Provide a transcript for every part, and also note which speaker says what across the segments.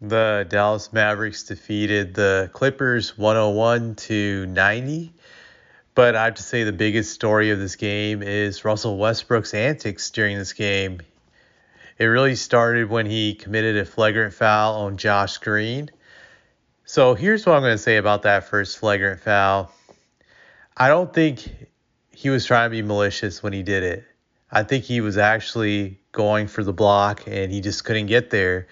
Speaker 1: The Dallas Mavericks defeated the Clippers 101-90. But I have to say the biggest story of this game is Russell Westbrook's antics during this game. It really started when he committed a flagrant foul on Josh Green. So here's what I'm going to say about that first flagrant foul. I don't think he was trying to be malicious when he did it. I think he was actually going for the block and he just couldn't get there.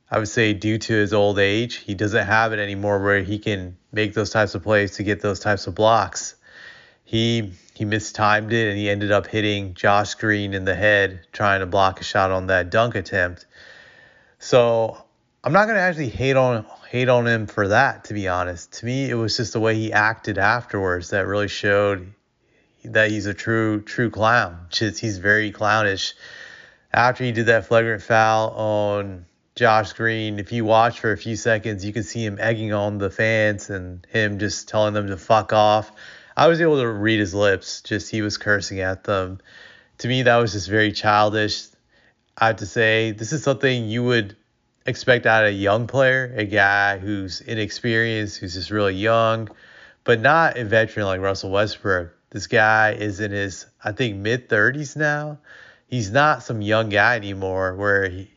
Speaker 1: I would say due to his old age, he doesn't have it anymore where he can make those types of plays to get those types of blocks. He mistimed it and he ended up hitting Josh Green in the head trying to block a shot on that dunk attempt. So I'm not gonna actually hate on him for that, to be honest. To me, it was just the way he acted afterwards that really showed that he's a true clown. Just he's very clownish. After he did that flagrant foul on Josh Green, if you watch for a few seconds, you can see him egging on the fans and him just telling them to fuck off. I was able to read his lips. Just he was cursing at them. To me, that was just very childish. I have to say, this is something you would expect out of a young player, a guy who's inexperienced, who's just really young, but not a veteran like Russell Westbrook. This guy is in his, I think, mid 30s now. He's not some young guy anymore where he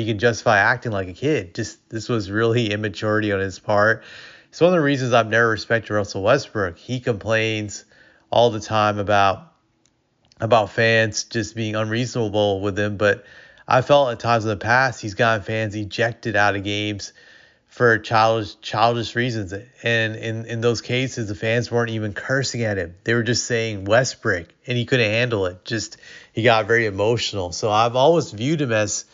Speaker 1: can justify acting like a kid. Just this was really immaturity on his part. It's one of the reasons I've never respected Russell Westbrook. He complains all the time about fans just being unreasonable with him, but I felt at times in the past he's gotten fans ejected out of games for childish reasons. And in those cases, the fans weren't even cursing at him. They were just saying Westbrook, and he couldn't handle it. Just he got very emotional. So I've always viewed him as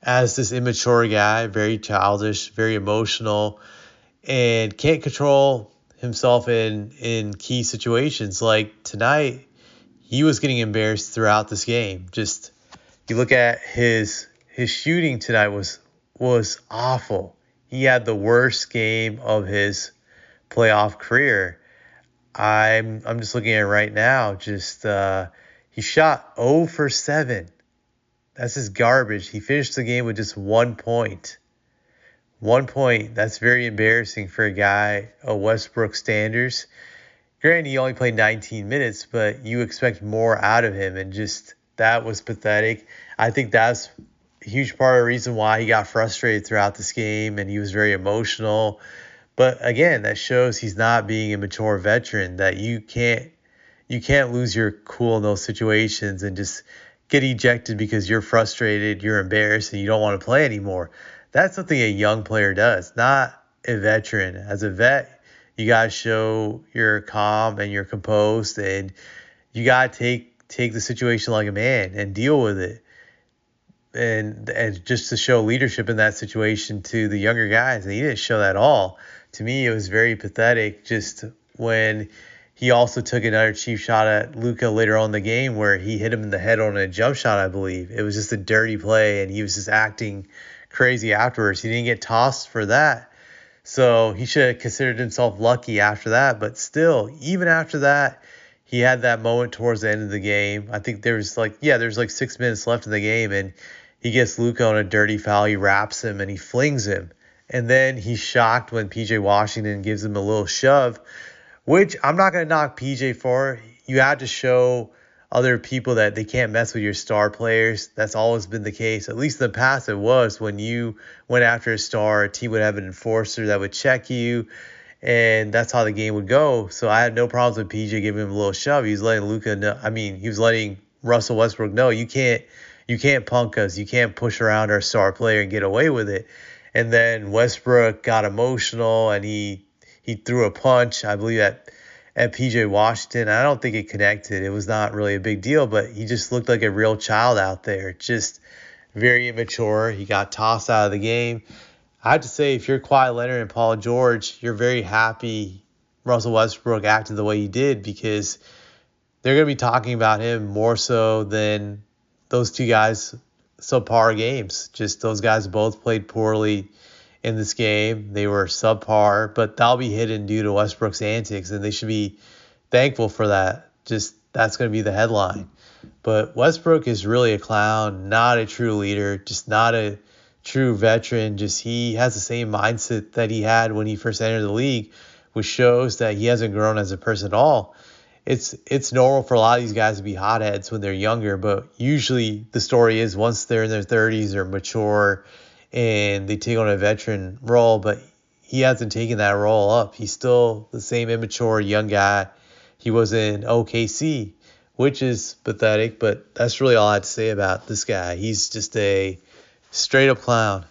Speaker 1: this immature guy, very childish, very emotional, and can't control himself in key situations. Like tonight, he was getting embarrassed throughout this game. Just you look at his shooting tonight was awful. He had the worst game of his playoff career. I'm just looking at it right now. Just he shot 0 for 7. That's just garbage. He finished the game with just 1 point. 1 point. That's very embarrassing for a guy of Westbrook standards. Granted, he only played 19 minutes, but you expect more out of him, and just that was pathetic. I think that's a huge part of the reason why he got frustrated throughout this game, and he was very emotional. But again, that shows he's not being a mature veteran. That you can't lose your cool in those situations and just get ejected because you're frustrated, you're embarrassed, and you don't want to play anymore. That's something a young player does, not a veteran. As a vet, you gotta show you're calm and you're composed, and you gotta take the situation like a man and deal with it. And just to show leadership in that situation to the younger guys, and he didn't show that at all. To me, it was very pathetic. Just when he also took another cheap shot at Luka later on in the game, where he hit him in the head on a jump shot, I believe. It was just a dirty play, and he was just acting crazy afterwards. He didn't get tossed for that. So he should have considered himself lucky after that. But still, even after that, he had that moment towards the end of the game. I think there's like 6 minutes left in the game, and he gets Luka on a dirty foul. He wraps him and he flings him. And then he's shocked when PJ Washington gives him a little shove, which I'm not going to knock PJ for. You have to show other people that they can't mess with your star players. That's always been the case. At least in the past it was. When you went after a star, a team would have an enforcer that would check you, and that's how the game would go. So I had no problems with PJ giving him a little shove. He was letting Luka know. I mean, he was letting Russell Westbrook know you can't punk us. You can't push around our star player and get away with it. And then Westbrook got emotional and he threw a punch, I believe, at PJ Washington. I don't think it connected. It was not really a big deal, but he just looked like a real child out there. Just very immature. He got tossed out of the game. I have to say, if you're Kawhi Leonard and Paul George, you're very happy Russell Westbrook acted the way he did, because they're going to be talking about him more so than those two guys' subpar games. Just those guys both played poorly in this game. They were subpar, but that'll be hidden due to Westbrook's antics, and they should be thankful for that. Just that's going to be the headline. But Westbrook is really a clown, not a true leader, just not a true veteran. Just he has the same mindset that he had when he first entered the league, which shows that he hasn't grown as a person at all. It's normal for a lot of these guys to be hotheads when they're younger, but usually the story is once they're in their 30s or mature and they take on a veteran role, but he hasn't taken that role up. He's still the same immature young guy he was in OKC, which is pathetic, but that's really all I have to say about this guy. He's just a straight up clown.